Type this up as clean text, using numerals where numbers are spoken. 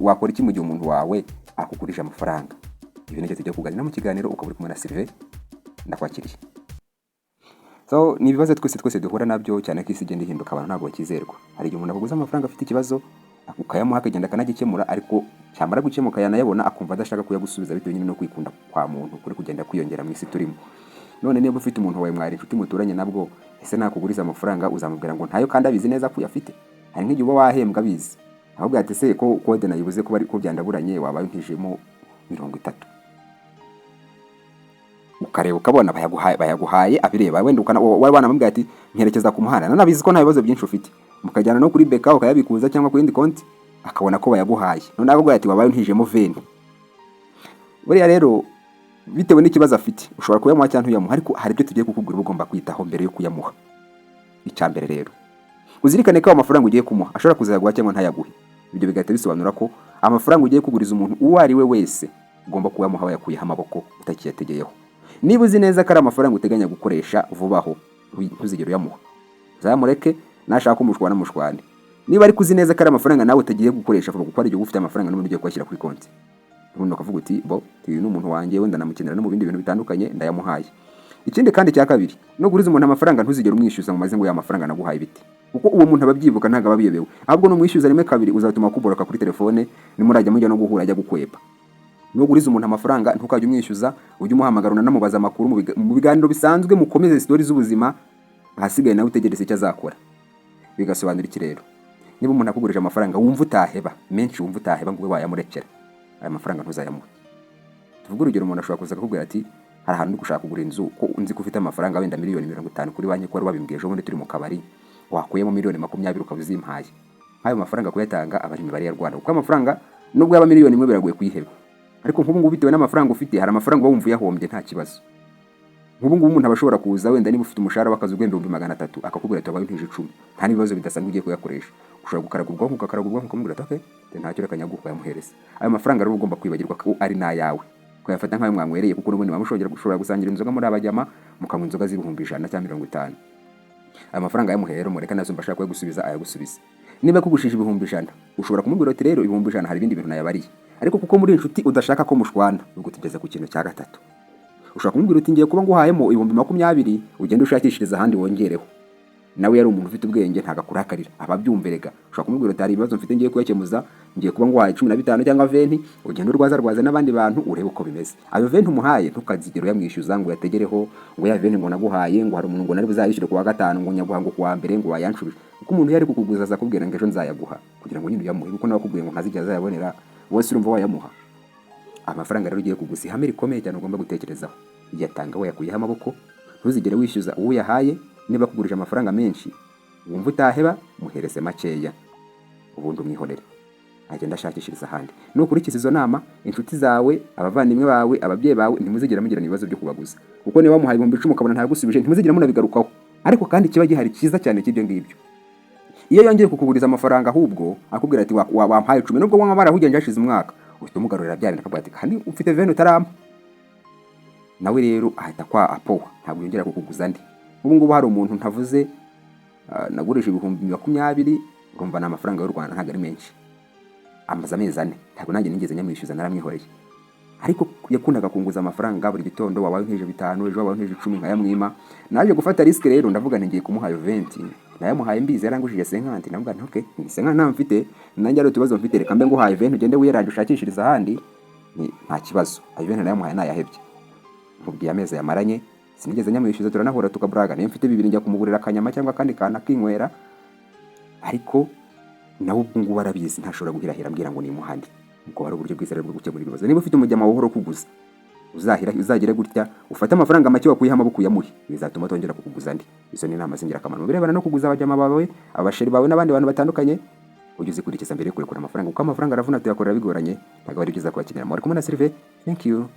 wakora iki mu gihe umuntu wawe akugurisha amafaranga? Ibi nicyo tujya kuganira mu kiganiro, ukaba uri kumwe na Sylvain, ndakwakiriye. So ni ibibazo twese duhura nabyo, cyane ko isi igenda ihinduka, abantu ntabwo bakizerwa. Hari igihe umuntu aguza amafaranga afite ikibazo, ukayamuha akagenda akanagikemura, ariko cyamara gukemuka yanayabona akumva adashaka kuyagusubiza bitewe no kwikunda kwa muntu kuri kugenda kwiyongera mu isi turimo. None niba ufite umuntu wawe mwari inshuti muturanye nabwo, ese nakuguriza amafaranga uzamubwira ngo ntayo kandi abizi neza ko uyafite? Hari nk'igihe uba wahembwa abizi, ahubwo ati se ko kode nayibuze ko bari ko byandaburanye, wabaye untijemo 30, ukareba ukabona bayaguhaye abireba, wenda wanamubwira ati nkerekeza ku muhanda, nanabizi ko nta bibazo byinshi ufite, mukajyana no kuri beka ukayabikuza cyangwa ku yindi konti, akabona ko bayaguhaye, none akubwira ati wabaye untijemo 20. Buriya rero bitewe n'ikibazo afite ushobora kuyamuha cyangwa ntuyamuha, ariko hari ibyo tugiye kukubwira ugomba kwitaho mbere yo kuyamuha. Icyambere rero, uzirikane ko amafaranga ugiye kumuha ashobora kuzayaguha cyangwa ntayaguhe. Ibyo bigahita bisobanura ko amafaranga ugiye kuguriza umuntu uwo ari we wese ugomba kuyamuha wayakuyeho amaboko utakiyategeyeho. Niba uzi neza ko ari amafaranga uteganya gukoresha vubaho, ntuzigere uyamuha, uzamureke, nashaka kumushwana mushwane. Niba ari kuzi neza ko ari amafaranga nawe utagiye gukoresha vuba, kuko ari igihe ufite amafaranga n'umuntu ugiye kuyashyira kuri konti, ubundi ukavuga uti uyu ni umuntu wanjye, wenda namukenera no mu bindi bintu bitandukanye, ndayamuhaye. Ikindi kandi cya kabiri, no guriza umuntu amafaranga ntuzigere umwishyuza mu maze ngo ya mafaranga naguhaye ibiti, kuko uwo muntu ababyibuka ntago ababiyebewe, ahubwo no mwishyuza rimwe kabiri uzatuma kuboroka kuri telefone, nimurajya mujya no guhura ajya gukweba. No guriza umuntu amafaranga ntukajye umwishyuza, ujye umuhamagara unanamubaza amakuru mu biganiro bisanzwe, mukomeze story z'ubuzima, ahasigaye nawe utegereze icyo azakora. Bigasobanura iki rero? Niba umuntu akugurije amafaranga wumva utaheba menshi, wumva utaheba ngo wayamurekera, aya mafaranga ntuzayamuhe. Tuvuga urugero, umuntu ashobora kuza akakubwira ati hari ahantu uri gushaka kugura inzu, ko unzi ko ufite amafaranga wenda miliyoni 50 kuri banki, ko wari wabimbwiye ejo bundi turi mu kabari, wakuyemo miliyoni 20 ukabuzimpaye. Ayo mafaranga kuyatanga aba ari imibare ya Rwanda, kuko amafaranga nubwo yaba miliyoni 1 biragoye kuyiheba. Ariko nk'ubu ngubu bitewe n'amafaranga ufite, hari amafaranga uba wumva yahombye nta kibazo. Nk'ubu ngubu umuntu abashobora kuza, wenda niba ufite umushahara w'akazi ugenda 300, akakubwira ati wabaye untije 10, nta nibibazo bidasanzwe ugiye kuyakoresha. Ushobora gukaragurwa ukamubwira ati okay, ntacyo reka nyaguha yamuhereza. Ayo mafaranga rero ugomba kwibagirwa ko ari nayawe, kuyafata nk'ayo mwanywereye, kuko n'ubundi bamushobora gusangira inzoga muri abajyama, mukanywa inzoga z'ibihumbi 100 cyangwa 50. Ayo mafaranga yamuhera mureka nazo mbashaka kuyagusubiza, ayagusubiza. Niba kugushije ibihumbi 100, ushobora kumubwira ati rero ibihumbi 100 hari ibindi bintu nayabariye, ariko kuko muri inshuti udashaka ko mushwana, ubwo tugeze ku kintu cya gatatu. Ushobora kumubwira uti ngiye kuba nguhayemo ibihumbi 20, ugende ushakishiriza ahandi wongereho. Nawe yari umuntu ufite ubwenge, ntagakurakarira, ababyumverega. Ushobora kumubwira uti hari ibibazo mfite ngiye kuyakemuza, ngiye kuba nguhaye 15 cyangwa 20, ugende urwaza n'abandi bantu urebe uko bimeze. Ayo 20 umuhaye ntukazigero yamwishyuza ngo yategereho ngo ya 20 ngo naguhaye, ngo hari umuntu ngo nari buzayishyure ku wa gatanu, ngo nyaguha ngo kuwa mbere ngo wayanshubije. Kuko umuntu yari kukuguza azakubwira ngo ejo nzayaguha, kugira ngo nyine uyamuhe, kuko nakubwiye ngo ntazigera azayabonera, wose urumva wayamuha. Amafaranga rero ugiye kuguza ihame rikomeye cyane ugomba gutekerezaho. Yatanga we yakuyeho amaboko, ntuzigere wishyuza uwo yahaye. Niba kugurije amafaranga menshi wumva utaheba, muhereze makeya, ubundi umwihorere agenda ashakishiriza ahandi. Nukurikiza izo nama, inshuti zawe, abavandimwe bawe, ababyeyi bawe, ntimuzigera mugirana ibibazo byo kubaguza, kuko niba wamuhaye 10,000 ukabona ntagusubije, ntimuzigera munabigarukaho. Ariko kandi kiba gihari cyiza cyane cy'ibyo ngibyo, iyo yongeye kukuguriza amafaranga ahubwo akubwira ati wampaye 10, nubwo wamara hugenje hashize umwaka, uhita umugarurira bya bintu akabwira ati kandi ufite 20 utarampa. Nawe rero ahita kwa apowa, ntabwo yongera kukuguza ndi. Ubu ngubu hari umuntu ntavuze nagurije ibihumbi 20, urumva na amafaranga y'u Rwanda ntabwo ari menshi, amaze amezi 4, ntabwo nanjye nigeze nyamwishyuza, naramwihoreye. Ariko yakundaga kunguza amafaranga buri gitondo, wabaye untije 5, ejo wabaye untije 10, nkayamwima. Naje gufata risk rero, ndavuga ngiye kumuha 20, nayamuhaye mbizi yarangujije 50, navuga nti okay, 50 nta mfite, nanjye ari utubazo mfite, reka mbe nguhaye 20 ugende wiyeraje ushakishiriza ahandi, nta kibazo. Ayo 20 nayamuhaye nayahebye, mubwiye amezi yamaranye, sinigeze nyamwishyuza, turanahura tukaburaga, niyo mfite 2 njya kumugurira akanyama cyangwa kandi kana kinywera. Ariko nawe ubwo ngubu arabizi, ntashobora guhirahira ambwira ngo nimuhandi. Ubwo ari uburyo bwiza bwo gukemura ibibazo. Niba ufite umujyama wohoro kuguza, uzagire gutya, ufate amafaranga make wakuyeho amaboko uyamuhe, bizatuma tongera kukuguza ndi. Izo ni inama z'ingirakamaro birebana no kuguza abajyama bawe, abasheri bawe n'abandi bantu batandukanye. Ujye uzikurikiza mbere yo kurekura amafaranga, kuko amafaranga aravuna tuyakorera bigoranye, ntabwo ari byiza kubakinira. Muri kumwe na Sylvain, thank you.